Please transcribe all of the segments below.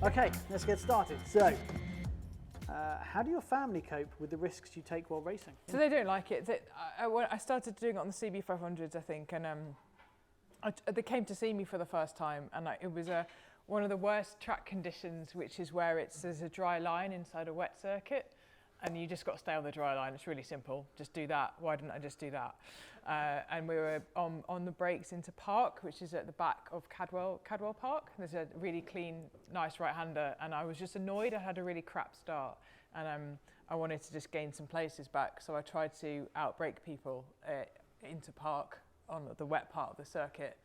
Okay, let's get started. So, how do your family cope with the risks you take while racing? So they don't like it. I started doing it on the CB500s, I think, and they came to see me for the first time, and it was one of the worst track conditions, which is where there's a dry line inside a wet circuit, and you just got to stay on the dry line. It's really simple. Just do that. Why didn't I just do that? And we were on the brakes into Park, which is at the back of Cadwell Park. There's a really clean, nice right-hander, and I was just annoyed. I had a really crap start, and I wanted to just gain some places back. So I tried to outbrake people into Park on the wet part of the circuit.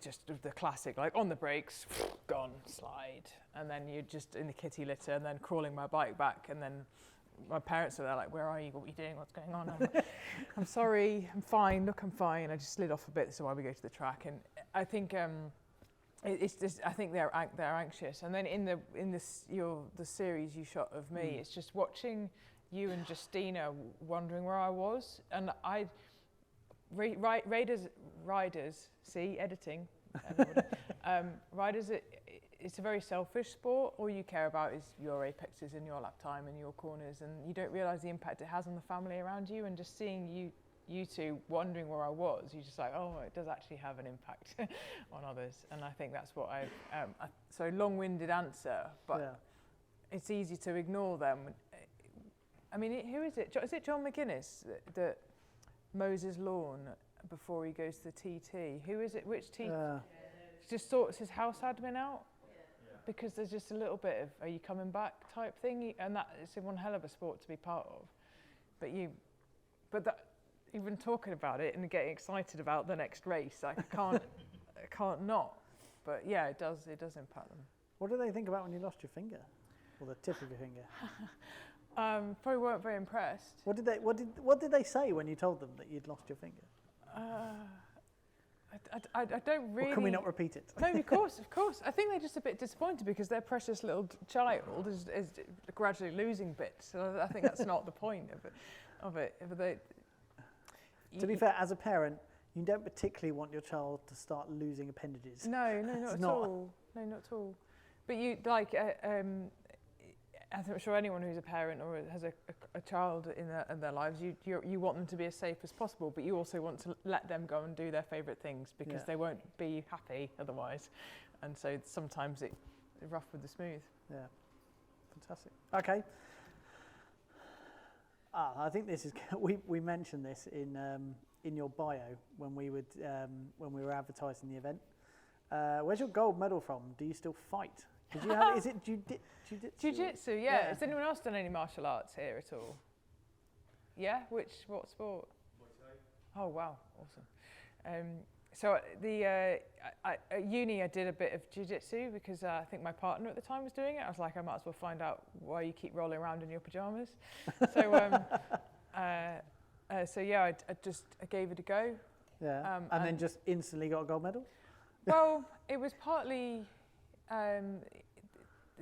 Just the classic, like on the brakes, gone, slide, and then you're just in the kitty litter, and then crawling my bike back, and then my parents are there like, where are you, what are you doing, what's going on? I'm like, I'm sorry, I'm fine, look, I'm fine. I just slid off a bit, this is why we go to the track. And I think it's just, I think they're anxious. And then in the series you shot of me, it's just watching you and Justina wondering where I was. And riders, see, editing, riders, it's a very selfish sport. All you care about is your apexes and your lap time and your corners, and you don't realise the impact it has on the family around you. And just seeing you two wondering where I was, you're just like, oh, it does actually have an impact on others. And I think that's what so long-winded answer, but it's easy to ignore them. I mean, who is it? Is it John McGuinness that mows his lawn before he goes to the TT? Who is it? Which TT? Just sorts his house admin out? Because there's just a little bit of, are you coming back type thing? And that is one hell of a sport to be part of. But even talking about it and getting excited about the next race, I can't not. But yeah, it does impact them. What do they think about when you lost your finger? Or the tip of your finger? Probably weren't very impressed. What did they say when you told them that you'd lost your finger? I don't really. Or can we not repeat it? No, of course. I think they're just a bit disappointed because their precious little child is gradually losing bits. So I think that's not the point of it. To be fair, as a parent, you don't particularly want your child to start losing appendages. No, not at all. No, not at all. But you like. I'm sure anyone who's a parent or has a child in their lives, you want them to be as safe as possible, but you also want to let them go and do their favourite things because they won't be happy otherwise. And so sometimes it's rough with the smooth. Yeah, fantastic. Okay. I think this is we mentioned this in your bio when we were advertising the event. Where's your gold medal from? Do you still fight? Did you have? Is it jiu-jitsu? Jiu-jitsu, yeah. Has anyone else done any martial arts here at all? Yeah? What sport? Muay Thai. Oh wow, awesome. So at uni I did a bit of jiu-jitsu because I think my partner at the time was doing it. I was like, I might as well find out why you keep rolling around in your pajamas. So yeah, I gave it a go. Yeah. And then just instantly got a gold medal? Well, it was partly.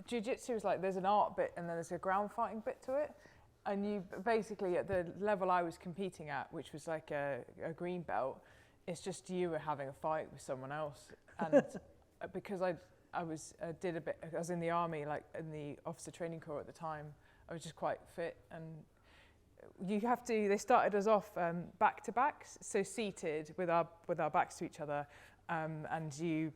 Jiu-jitsu is like there's an art bit and then there's a ground fighting bit to it, and you basically at the level I was competing at, which was like a green belt, it's just you were having a fight with someone else. And because I was in the army, like in the officer training corps at the time, I was just quite fit, and they started us off back to backs, so seated with our backs to each other, and you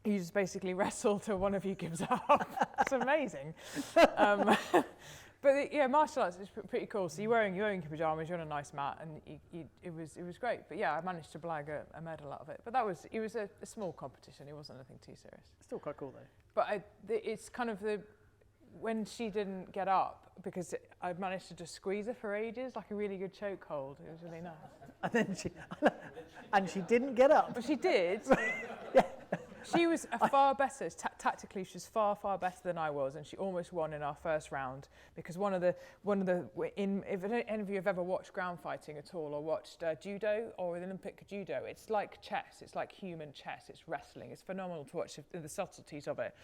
just basically wrestle till one of you gives up. It's amazing. But yeah, martial arts is pretty cool. So you're wearing your pajamas, you're on a nice mat, and it was great. But yeah, I managed to blag a medal out of it. But it was a small competition. It wasn't anything too serious. Still quite cool though. But it's kind of when she didn't get up, because I managed to just squeeze her for ages, like a really good chokehold. It was really nice. And she didn't get up. But she did. Yeah. She was far better, tactically she was far better than I was, and she almost won in our first round, because if any of you have ever watched ground fighting at all, or watched judo or Olympic judo, it's like chess, it's like human chess, it's wrestling, it's phenomenal to watch the subtleties of it.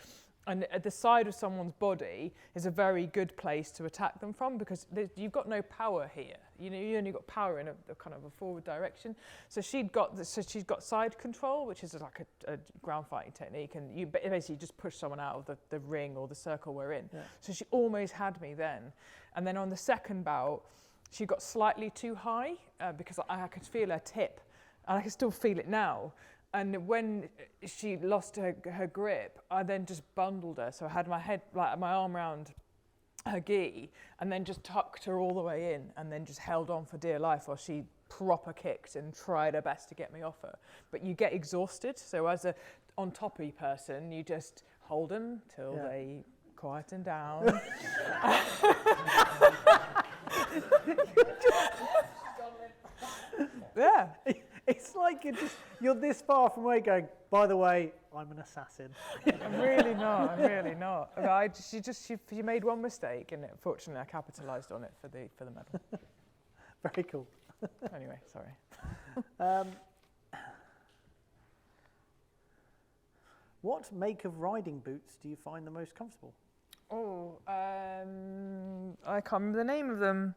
And at the side of someone's body is a very good place to attack them from, because you've got no power here. You know, you only got power in a kind of a forward direction. So she's got side control, which is like a ground fighting technique, and you basically just push someone out of the ring or the circle we're in. Yeah. So she almost had me then. And then on the second bout, she got slightly too high because I could feel her tip, and I can still feel it now. And when she lost her grip, I then just bundled her. So I had my arm around her gi, and then just tucked her all the way in, and then just held on for dear life while she proper kicked and tried her best to get me off her. But you get exhausted. So as a on toppy person, you just hold them till they quieten down. Yeah. It's like you're this far from away going, by the way, I'm an assassin. I'm really not. She made one mistake, and fortunately I capitalised on it for the medal. Very cool. Anyway, sorry. What make of riding boots do you find the most comfortable? I can't remember the name of them.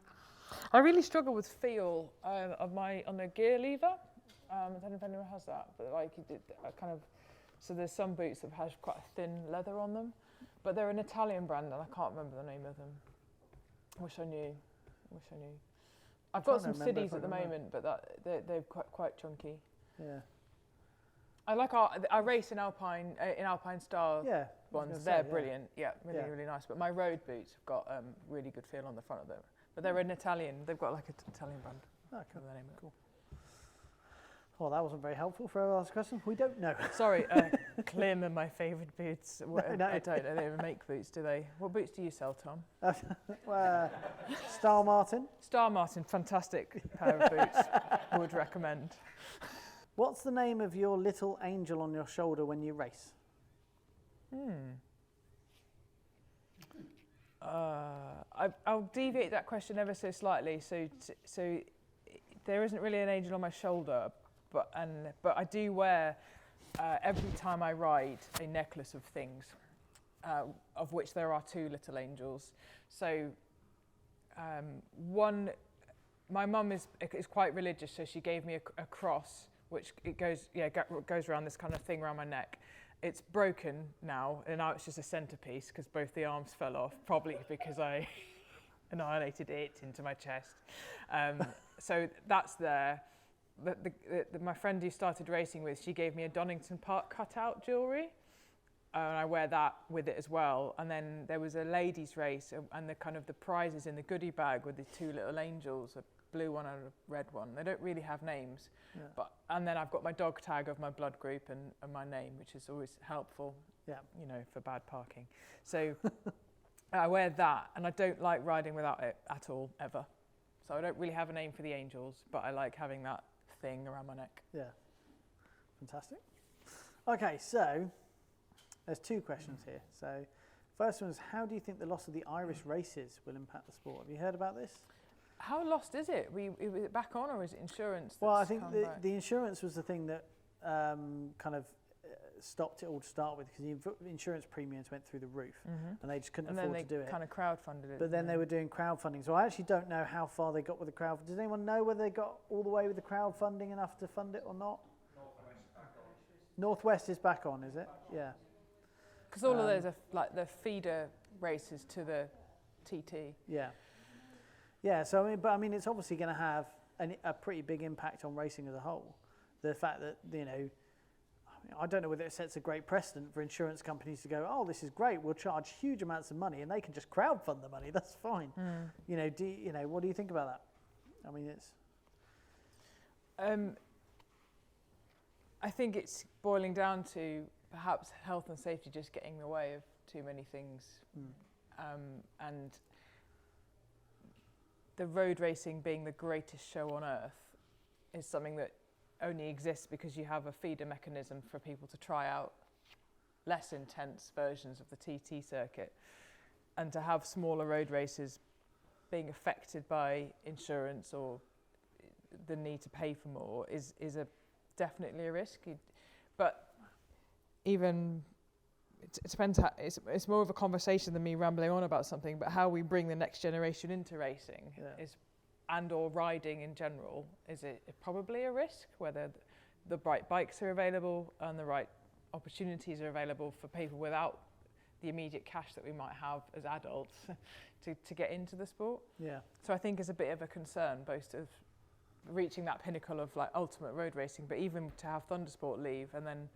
I really struggle with feel on the gear lever. I don't know if anyone has that, but so there's some boots that have quite a thin leather on them, but they're an Italian brand and I can't remember the name of them. Wish I knew. I've got some Cities at the moment, but they're quite chunky. Yeah. I race in Alpine Star ones. They're brilliant. Yeah, really nice. But my road boots have got really good feel on the front of them. But they're an Italian. They've got like an Italian brand. Oh, cool. Well, that wasn't very helpful for our last question. We don't know. Sorry, Klim are my favourite boots. No. I don't know. They don't make boots, do they? What boots do you sell, Tom? Star Martin. Star Martin, fantastic pair of boots. Would recommend. What's the name of your little angel on your shoulder when you race? I'll deviate that question ever so slightly. So there isn't really an angel on my shoulder, but I do wear every time I ride a necklace of things, of which there are 2 little angels. So one, my mum is quite religious, so she gave me a cross, which goes around this kind of thing around my neck. It's broken now, and now it's just a centerpiece because both the arms fell off, probably because I annihilated it into my chest. So that's there. My friend who started racing with, she gave me a Donington Park cutout jewellery, and I wear that with it as well. And then there was a ladies' race, and the prizes in the goodie bag with the 2 little angels, a blue one and a red one. They don't really have names, and then I've got my dog tag of my blood group and my name, which is always helpful. Yeah, for bad parking. So I wear that, and I don't like riding without it at all, ever. So I don't really have a name for the angels, but I like having that thing around my neck. Yeah, fantastic. Okay, so there's 2 questions here. So first one is, how do you think the loss of the Irish races will impact the sport? Have you heard about this? How lost is it? Is it back on, or is it insurance? Well, I think the insurance was the thing that stopped it all to start with, because the insurance premiums went through the roof, and they just couldn't afford to do it. And then they kind of crowdfunded it. But then they were doing crowdfunding. So I actually don't know how far they got with the crowdfunding. Does anyone know whether they got all the way with the crowdfunding enough to fund it or not? Northwest is back on, is it? Yeah. Because all of those are like the feeder races to the TT. Yeah. Yeah, so it's obviously going to have a pretty big impact on racing as a whole. The fact that, I don't know whether it sets a great precedent for insurance companies to go, oh, this is great, we'll charge huge amounts of money, and they can just crowdfund the money, that's fine. What do you think about that? I mean, it's... I think it's boiling down to perhaps health and safety just getting in the way of too many things. And the road racing being the greatest show on earth is something that only exists because you have a feeder mechanism for people to try out less intense versions of the TT circuit. And to have smaller road races being affected by insurance or the need to pay for more is definitely a risk. But even it depends. It's more of a conversation than me rambling on about something, but how we bring the next generation into racing is, and or riding in general, is it probably a risk, whether the right bikes are available and the right opportunities are available for people without the immediate cash that we might have as adults to get into the sport. Yeah. So I think it's a bit of a concern, both of reaching that pinnacle of like ultimate road racing, but even to have Thundersport leave, and then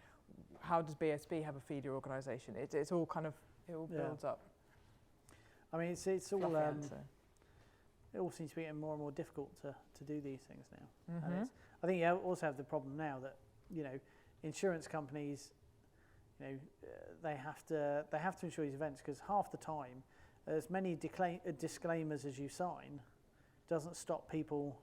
how does BSB have a feeder organisation? It's all kind of, it all builds up. I mean, it's all it all seems to be getting more and more difficult to do these things now. Mm-hmm. And I think you also have the problem now that, you know, insurance companies, you know, they have to insure these events, because half the time, as many disclaimers as you sign doesn't stop people,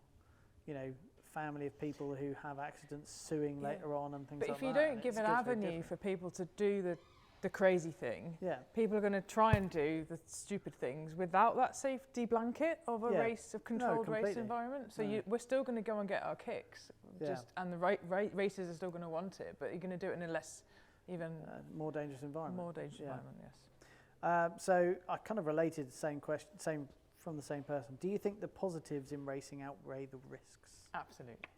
you know, family of people who have accidents suing later on and things like that. But if you don't give an avenue for people to do the crazy thing, people are going to try and do the stupid things without that safety blanket of a controlled race environment. So we're still going to go and get our kicks, and the racers are still going to want it, but you're going to do it in a less, even more dangerous environment. More dangerous environment, yes. So I kind of related the same question, from the same person. Do you think the positives in racing outweigh the risks? Absolutely.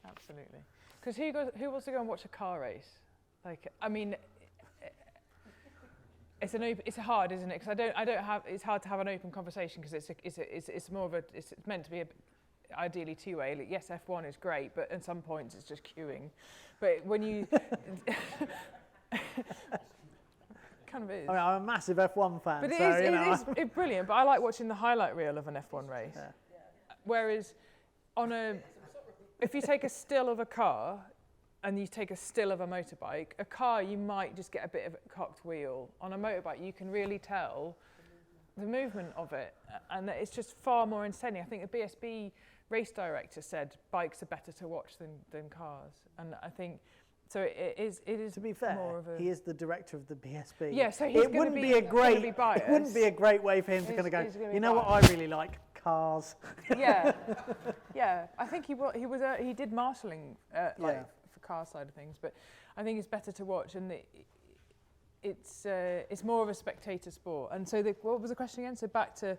Absolutely. Because who wants to go and watch a car race? Like, I mean, it's hard, isn't it? Because it's hard to have an open conversation, because it's more of a, it's meant to be ideally two-way. Like, yes, F1 is great, but at some points it's just queuing. But when you kind of is. I mean, I'm a massive F1 fan, but it is brilliant. But I like watching the highlight reel of an F1 race. Yeah. Whereas if you take a still of a car and you take a still of a motorbike, a car you might just get a bit of a cocked wheel. On a motorbike you can really tell the movement of it, and it's just far more entertaining. I think the BSB race director said bikes are better to watch than cars, and I think so. It is. To be fair, more of he is the director of the BSB. Yeah, so he's going to be it wouldn't be a great way for him to kind of go, you know what I really like? Cars. Yeah, yeah. I think he did marshalling for car side of things, but I think it's better to watch, and it's more of a spectator sport. And so what was the question again? So back to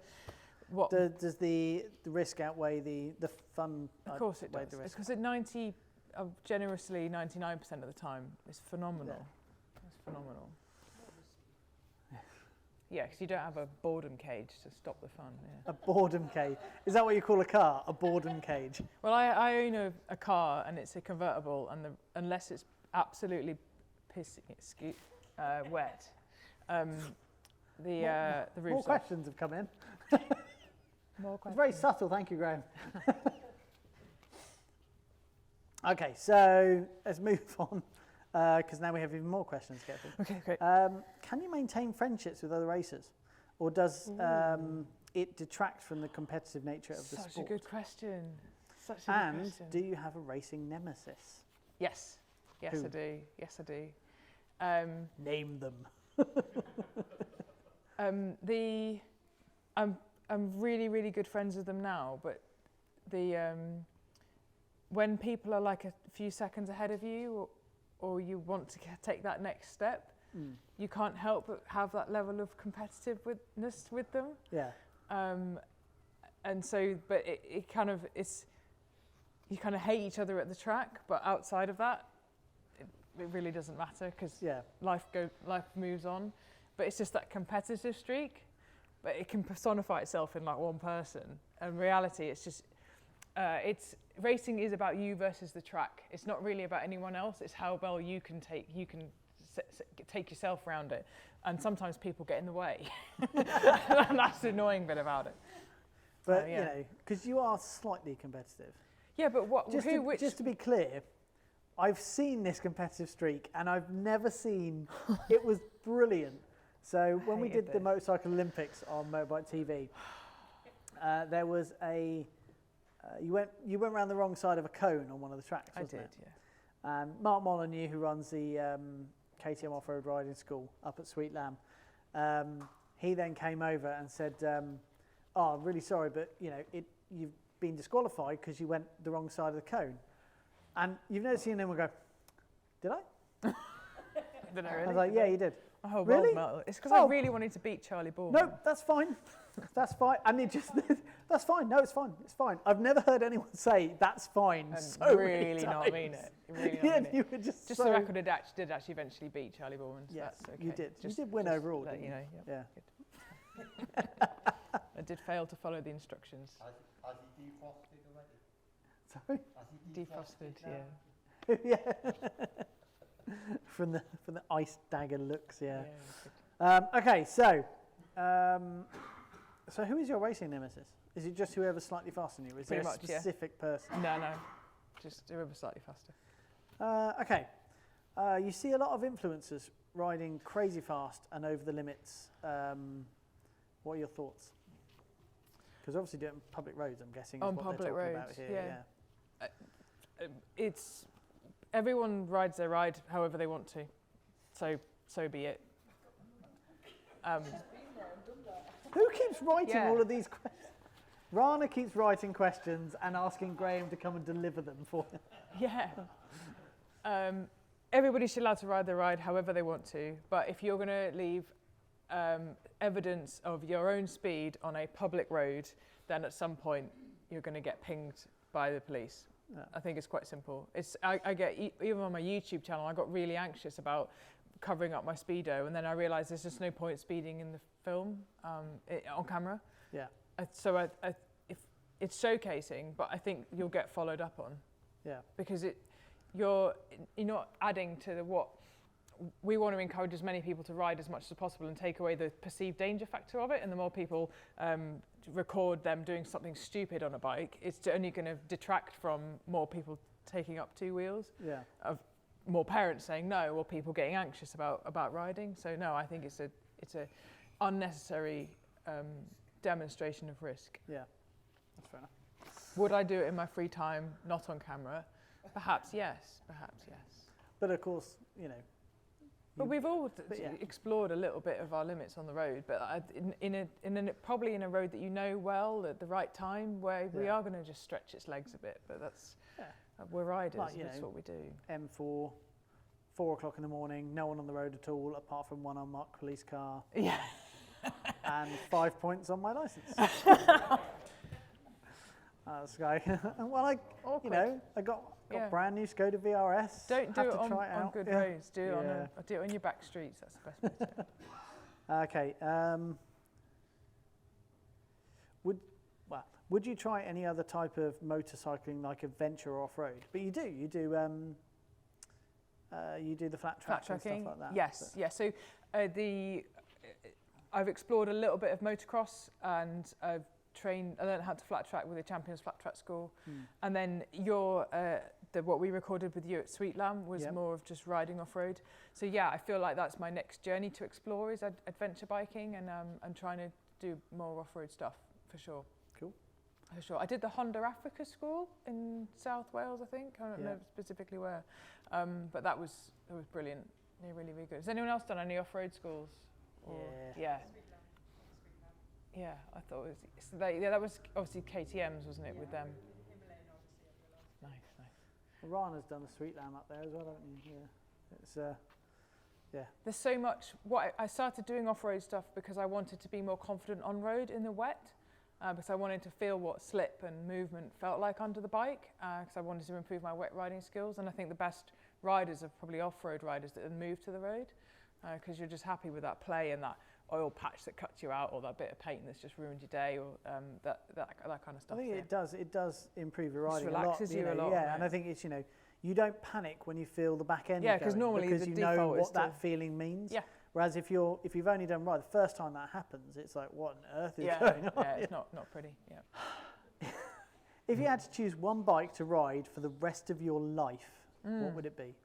what does the risk outweigh the fun? Of course it does. It's because generously 99% of the time it's phenomenal. Yeah. It's phenomenal. Yeah, because you don't have a boredom cage to stop the fun. Yeah. A boredom cage. Is that what you call a car? A boredom cage? Well, I own a car, and it's a convertible, and unless it's absolutely wet, the roof's More questions have come in. More questions. It's very subtle, thank you, Graham. Okay, so let's move on. Because now we have even more questions to get through. Okay, great. Can you maintain friendships with other racers? Or does it detract from the competitive nature of the sport? Such a good question. And do you have a racing nemesis? Yes. Yes, Who? I do. Yes, I do. Name them. I'm really, really good friends with them now, but when people are like a few seconds ahead of you, or you want to take that next step, you can't help but have that level of competitiveness with them. Yeah. And so, but it kind of, you kind of hate each other at the track, but outside of that, it really doesn't matter, because life moves on. But it's just that competitive streak, but it can personify itself in like one person. In reality, it's just, racing is about you versus the track. It's not really about anyone else. It's how well you can take yourself around it. And sometimes people get in the way. And that's the annoying bit about it. But, you know, because you are slightly competitive. Yeah, but just to be clear, I've seen this competitive streak, and I've never seen, it was brilliant. So when we did the Motorcycle Olympics on Motorbike TV, there was you went around the wrong side of a cone on one of the tracks, wasn't it? Yeah. Mark Molyneux, who runs the KTM Off-Road Riding School up at Sweet Lamb, he then came over and said, "Oh, I'm really sorry, but you know, you've been disqualified because you went the wrong side of the cone." And you've never seen anyone go, "Did I?" don't know, I really. was like, yeah, you did. Oh, Really? world medal. It's because Oh. I really wanted to beat Charlie Ball. No, that's fine. That's fine. And it just, that's fine. No, it's fine. It's fine. I've never heard anyone say that's fine And so many really times. not mean it. Really not Yeah, mean it. you were just Just so... the record, I did actually eventually beat Charlie Ballman. So Yes, that's okay. you did. You did win overall, let didn't you you? know. Yeah. Good. I did fail to follow the instructions. Has he defrosted already? Sorry? Has he Defrosted, now? yeah. Yeah. from the ice dagger looks, yeah. Yeah, good. Okay, so who is your racing nemesis? Is it just whoever's slightly faster than you? Is Pretty there a much, yeah. specific person? No, just whoever slightly faster. Okay. You see a lot of influencers riding crazy fast and over the limits. What are your thoughts? Because obviously doing public roads, I'm guessing, is On what public they're talking about roads, here. yeah. It's everyone rides their ride however they want to, so be it. Who keeps writing Yeah. all of these questions? Rana keeps writing questions and asking Graham to come and deliver them for him. Yeah. Everybody should allowed to ride their ride however they want to, but if you're going to leave evidence of your own speed on a public road, then at some point you're going to get pinged by the police. Yeah. I think it's quite simple. I get, even on my YouTube channel, I got really anxious about covering up my speedo, and then I realised there's just no point speeding in the film on camera. Yeah. If it's showcasing, but I think you'll get followed up on. Yeah. Because you're not adding to what we want to encourage as many people to ride as much as possible and take away the perceived danger factor of it. And the more people record them doing something stupid on a bike, it's only going to detract from more people taking up two wheels. Yeah. Of more parents saying no, or people getting anxious about riding. So no, I think it's a unnecessary demonstration of risk. Yeah. That's fair enough. Would I do it in my free time, not on camera? Perhaps yes. Perhaps yes. But of course, But we've all yeah. explored a little bit of our limits on the road, but probably in a road that you know well at the right time, where we Yeah. are going to just stretch its legs a bit. But we're riders. Like, That's what we do. M4, 4 o'clock in the morning, no one on the road at all, apart from one unmarked police car, Yeah. and 5 points on my licence. Well, I got Yeah. brand new Skoda VRS. Don't do Have it to try on out. good Yeah. roads. Do it Yeah. do it on your back streets. That's the best way to do it. Okay. Would you try any other type of motorcycling, like adventure or off-road? But you do. You do the flat track and Tracking. stuff like that. Yes. but- Yeah. So I've explored a little bit of motocross, and I've trained. I learned how to flat track with the Champions Flat Track School, and then what we recorded with you at Sweet Lamb was Yep. more of just riding off road. So yeah, I feel like that's my next journey to explore is adventure biking and trying to do more off road stuff for sure. Cool. For sure. I did the Honda Africa School in South Wales, I think. I don't know specifically where, but that was brilliant. They're really, really good. Has anyone else done any off road schools? Yeah. Yeah, I thought it was. That was obviously KTM's, wasn't it, with them? Nice. Rana's done the Sweet Lamb up there as well, haven't you? Yeah. It's There's so much. I started doing off-road stuff because I wanted to be more confident on road in the wet, because I wanted to feel what slip and movement felt like under the bike, because I wanted to improve my wet riding skills. And I think the best riders are probably off-road riders that have moved to the road, because you're just happy with that play and that oil patch that cuts you out, or that bit of paint that's just ruined your day, or that kind of stuff. I think it does improve your riding relaxes a lot. you a lot, Yeah, yeah. and I think it's you don't panic when you feel the back end. Yeah, 'cause going, normally because the you know default is what that to- feeling means. Yeah. Whereas if you've only done ride, the first time that happens, it's like, what on earth is Yeah, going on? yeah, it's not pretty. Yeah. If you had to choose one bike to ride for the rest of your life, what would it be?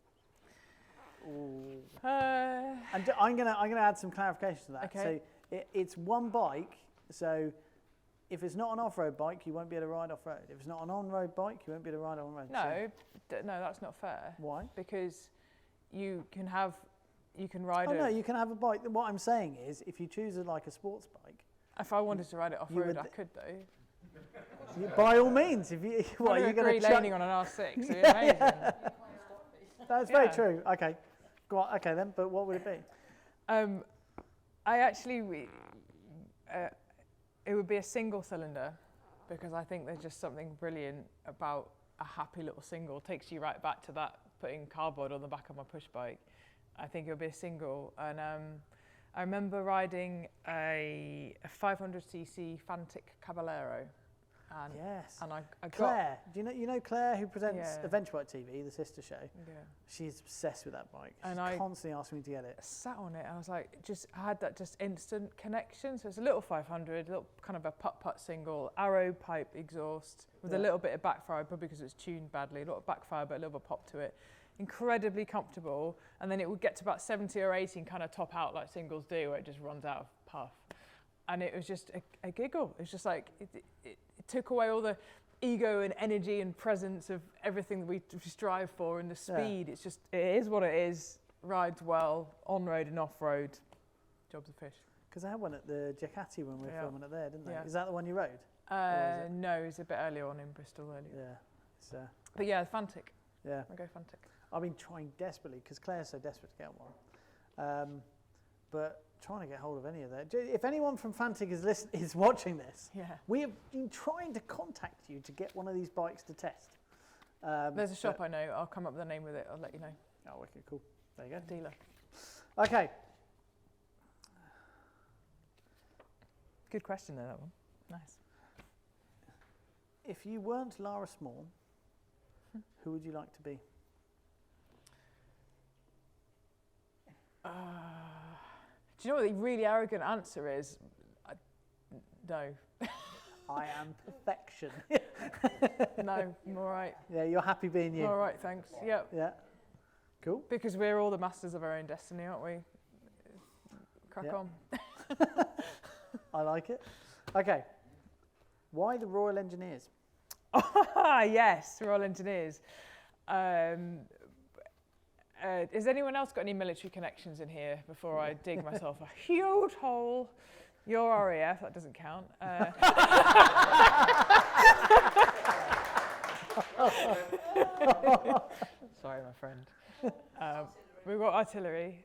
Ooh. And I'm gonna add some clarification to that. Okay. So it's one bike. So if it's not an off-road bike, you won't be able to ride off-road. If it's not an on-road bike, you won't be able to ride on-road. No, no, that's not fair. Why? Because you can ride Oh it. no, you can have a bike. What I'm saying is, if you choose a sports bike, If I wanted to ride it off-road, would I could though. by all means, if you what I'd you're agree going to laning on an R6, it'd be amazing. That's very Yeah. true. Okay, Go on, okay then, but what would it be? I actually, it would be a single cylinder, because I think there's just something brilliant about a happy little single. It takes you right back to that, putting cardboard on the back of my push bike. I think it would be a single. And I remember riding a 500cc Fantic Caballero. And, Yes. and I got Claire, do you know Claire, who presents Yeah. Adventure Bike TV, the sister show? Yeah. She's obsessed with that bike. She's And I constantly asking me to get it. sat on it. I was like, I had that just instant connection. So it's a little 500, a little kind of a putt-putt single, arrow pipe exhaust with a Yeah. little bit of backfire, probably because it's tuned badly, a lot of backfire, but a little bit of pop to it. Incredibly comfortable. And then it would get to about 70 or 80 and kind of top out like singles do, where it just runs out of puff. And it was just a giggle. It's just like, it took away all the ego and energy and presence of everything that we strive for, and the speed. It's just, it is what it is. Rides well, on road and off road. Job's a fish. Because they had one at the Giacatti when we were Yeah. filming it there, didn't they? Yeah. Is that the one you rode? is it? No, it was a bit earlier on in Bristol earlier. Yeah. It's, But yeah, Fantic. yeah. I'll go Fantic. I've been trying desperately, because Claire's so desperate to get one. But trying to get hold of any of that. If anyone from Fantic is watching this, Yeah. we have been trying to contact you to get one of these bikes to test. There's a shop I know. I'll come up with the name with it. I'll let you know. Oh, wicked, cool. There you go. Dealer. Okay. Good question though, that one. Nice. If you weren't Lara Small, who would you like to be? Do you know what the really arrogant answer is? No. I am perfection. No, I'm all right. Yeah, you're happy being you. All right, thanks. Yep. Yeah. Cool. Because we're all the masters of our own destiny, aren't we? Crack Yeah. on. I like it. Okay. Why the Royal Engineers? Yes, Royal Engineers. Has anyone else got any military connections in here before I dig myself a huge hole? You're RAF, that doesn't count. Sorry, my friend. We've got artillery.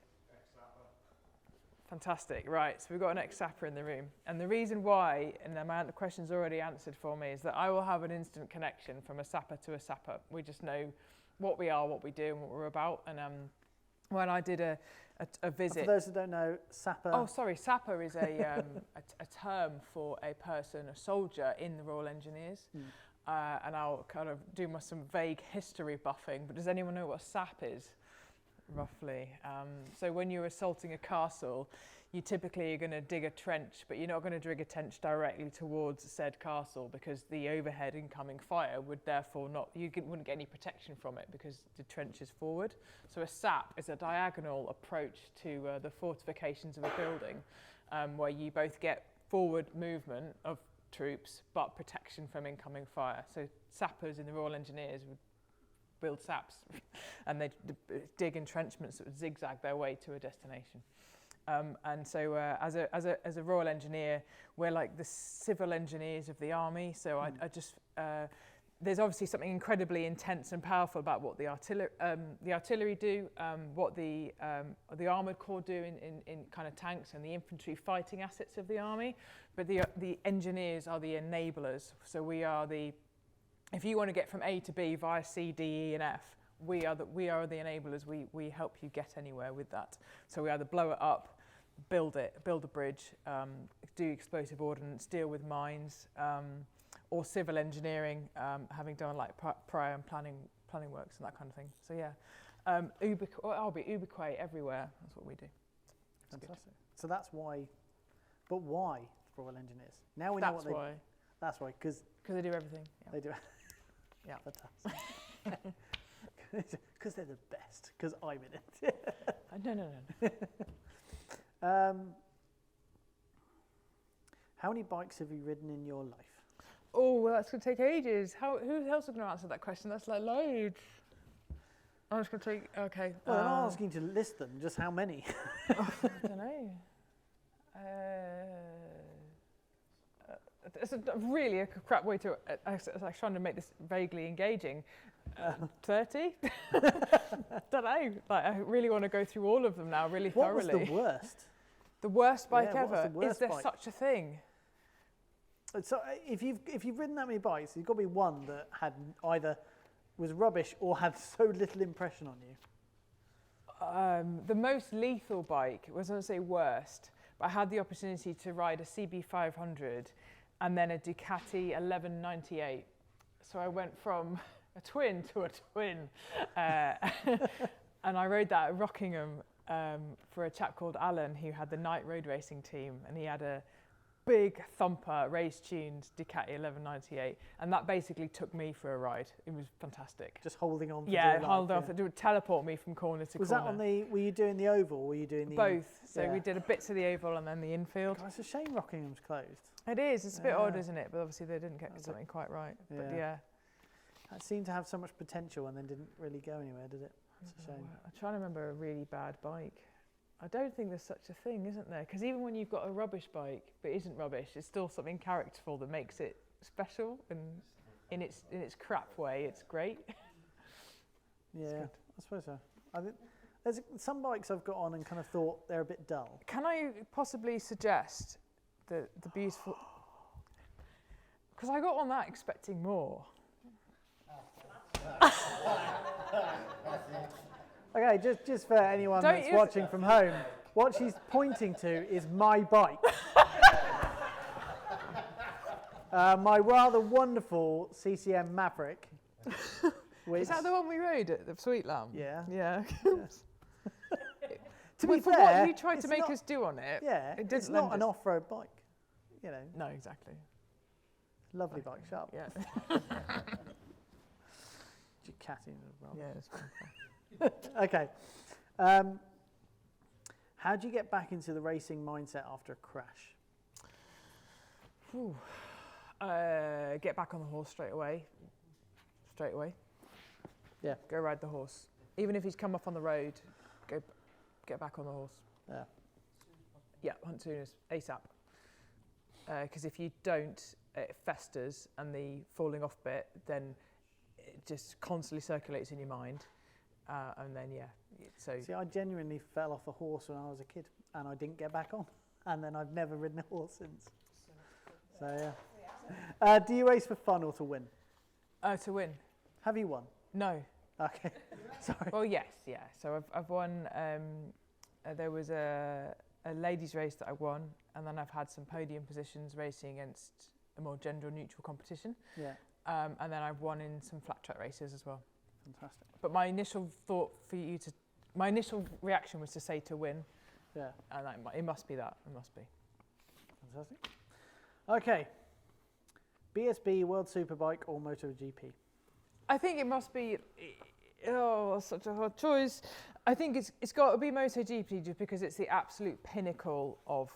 Fantastic, right, so we've got an ex-sapper in the room. And the reason why, and the amount of questions already answered for me, is that I will have an instant connection from a sapper to a sapper. We just know what we are, what we do, and what we're about. And when I did a visit... For those who don't know, sapper... Oh, sorry, sapper is a term for a person, a soldier in the Royal Engineers. And I'll kind of do some vague history buffing, but does anyone know what a sap is? Roughly. So when you're assaulting a castle, you typically are going to dig a trench, but you're not going to dig a trench directly towards said castle, because the overhead incoming fire would therefore not, wouldn't get any protection from it because the trench is forward. So a sap is a diagonal approach to the fortifications of a building, where you both get forward movement of troops but protection from incoming fire. So sappers in the Royal Engineers would build saps and they'd dig entrenchments that would zigzag their way to a destination. And so as a Royal Engineer, we're like the civil engineers of the army. So I just, there's obviously something incredibly intense and powerful about what the artillery do, what the armoured corps do in kind of tanks, and the infantry fighting assets of the army. But the engineers are the enablers. So we are if you want to get from A to B via C, D, E, and F, we are the enablers. We help you get anywhere with that. So we either blow it up, build a bridge, do explosive ordnance, deal with mines, or civil engineering, having done like prior and planning works and that kind of thing. So yeah, I'll be ubiquitous everywhere. That's what we do. Fantastic. So that's why. But why Royal Engineers? Now we know what they. Why. That's why, because they do everything. Yeah. they do. Yeah. Fantastic. Because they're the best. Because I'm in it. No. How many bikes have you ridden in your life? Oh, well, that's going to take ages. Who else is going to answer that question? That's like loads. I'm just going to take, okay. Well, I'm not asking you to list them, just how many. I don't know. It's really a crap way to, I was trying to make this vaguely engaging. 30? Don't know. Like, I really want to go through all of them now, really What was thoroughly. the worst? The worst bike Yeah, what's ever? the worst Is there bike? such a thing? So if you've ridden that many bikes, you've got to be one that had either was rubbish or had so little impression on you. The most lethal bike, I was going to say worst, but I had the opportunity to ride a CB500 and then a Ducati 1198. So I went from a twin to a twin. And I rode that at Rockingham for a chap called Alan who had the night road racing team, and he had a big thumper, race-tuned Ducati 1198, and that basically took me for a ride. It was fantastic. Just holding on. For Yeah, hold on. It would teleport me from corner to Was corner. that on the? Were you doing the oval? Or were you doing the both? So yeah. we did a bit to the oval and then the infield. God, it's a shame Rockingham's closed. It is. It's a bit odd, Yeah. isn't it? But obviously they didn't get That's something quite right. But Yeah. yeah. It seemed to have so much potential and then didn't really go anywhere, did it? It's a shame. I'm trying to remember a really bad bike. I don't think there's such a thing, isn't there? Because even when you've got a rubbish bike, but it isn't rubbish, it's still something characterful that makes it special, and in its crap way, it's great. Yeah, good. I suppose so. I think there's some bikes I've got on and kind of thought they're a bit dull. Can I possibly suggest the beautiful? Because I got on that expecting more. Okay, just for anyone Don't that's use- watching from home, what she's pointing to is my bike. My rather wonderful CCM Maverick. Which, Is that the one we rode at the Sweet Lamb? Yeah. Yeah. to Well, be for fair, what you tried to it's make not- us do on it, Yeah, it it's didn't not lend an us- off-road bike. You know, No, exactly. lovely bike, sharp. Yeah. Ducati as well. Yeah. It's fine. Okay. How do you get back into the racing mindset after a crash? Whew. Get back on the horse straight away. Straight away. Yeah. Go ride the horse. Even if he's come off on the road, get back on the horse. Yeah. Yeah, hunt soon as ASAP. Because if you don't, it festers, and the falling off bit, then it just constantly circulates in your mind. And then, yeah, so... See, I genuinely fell off a horse when I was a kid, and I didn't get back on. And then I've never ridden a horse since. So, yeah. Do you race for fun or to win? To win. Have you won? No. Okay, sorry. Well, yes, yeah. So I've won, there was a ladies race that I won, and then I've had some podium positions racing against a more gender neutral competition. Yeah, And then I've won in some flat track races as well. fantastic. But my initial reaction was to say to win, Yeah, and it must be that. It must be. fantastic. Okay, BSB, World Superbike or MotoGP? I think it must be. Oh, such a hard choice. I think it's got to be MotoGP just because it's the absolute pinnacle of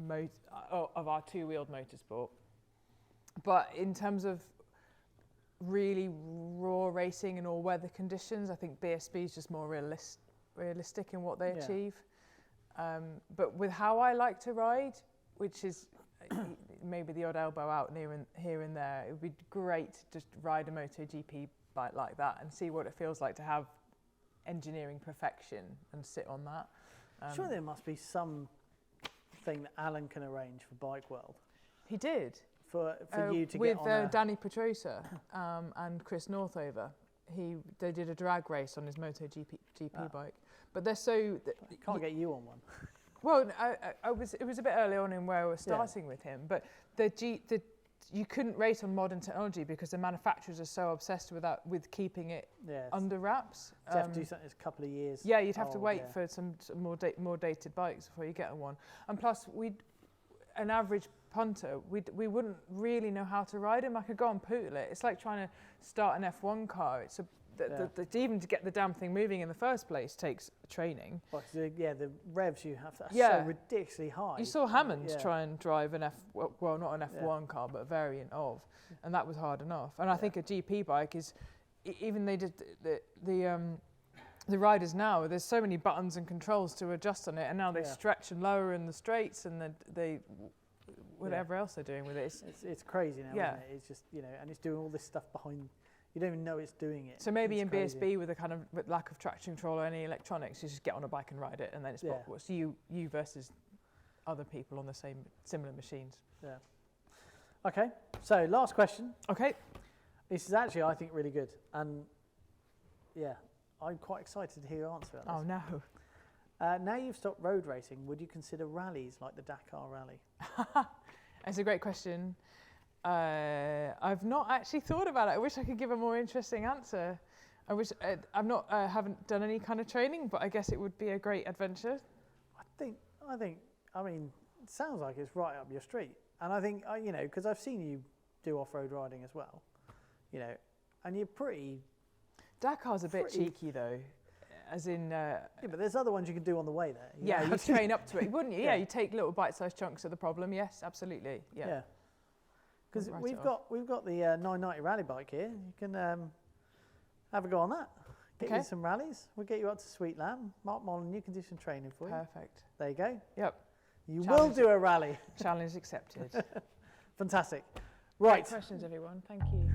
our two-wheeled motorsport. But in terms of really raw racing in all weather conditions, I think BSB is just more realistic in what they Yeah. achieve. But with how I like to ride, which is maybe the odd elbow out here and there, it would be great to just ride a MotoGP bike like that and see what it feels like to have engineering perfection and sit on that. Sure, there must be some thing that Alan can arrange for Bike World He did. for you to with get on a... Danny Petrosa and Chris Northover. They did a drag race on his MotoGP bike, but they're so. You can't get you on one. Well, it was a bit early on in where I was starting with him, but you couldn't race on modern technology because the manufacturers are so obsessed with keeping it Yeah, under wraps. you have to do something that's a couple of years. Yeah, you'd have to old, wait yeah. for some more dated bikes before you get on one. And plus, an average punter, we wouldn't really know how to ride him. I could go and poodle it. It's like trying to start an F1 car. It's even to get the damn thing moving in the first place takes training. Well, the revs you have are Yeah. so ridiculously high. You saw Hammond Yeah. try and drive not an F1 car, but a variant of, and that was hard enough. And I think a GP bike is, even they did the riders now, there's so many buttons and controls to adjust on it, and now they stretch and lower in the straights, and they whatever else they're doing with it. It's crazy now, Yeah. isn't it? It's just, and it's doing all this stuff behind You don't even know it's doing it. So maybe It's in crazy. BSB with a kind of with lack of traction control or any electronics, you just get on a bike and ride it, and then it's Yeah. what's you versus other people on the similar machines. Yeah. Okay. So last question. Okay. This is actually, I think, really good, and yeah, I'm quite excited to hear your answer. Oh no. Now you've stopped road racing, would you consider rallies like the Dakar Rally? It's a great question. I've not actually thought about it. I wish I could give a more interesting answer. I wish haven't done any kind of training, but I guess it would be a great adventure. I mean, it sounds like it's right up your street, and I think you know, because I've seen you do off-road riding as well, you know, and you're pretty. Dakar's a bit Pretty- cheeky though, as in. Yeah, but there's other ones you can do on the way there. Yeah, know, you train up to it, wouldn't you? Yeah. Yeah, you take little bite-sized chunks of the problem. Yes, absolutely. Yeah. Yeah. Because Write we've it got the 990 rally bike here. You can have a go on that. Get Okay. you some rallies. We'll get you up to Sweet Lamb. Mark Mollen, you can do some training for you. Perfect. There you go. Yep. You Challenge will do a rally. Challenge accepted. Fantastic. Great Right. questions, everyone. Thank you.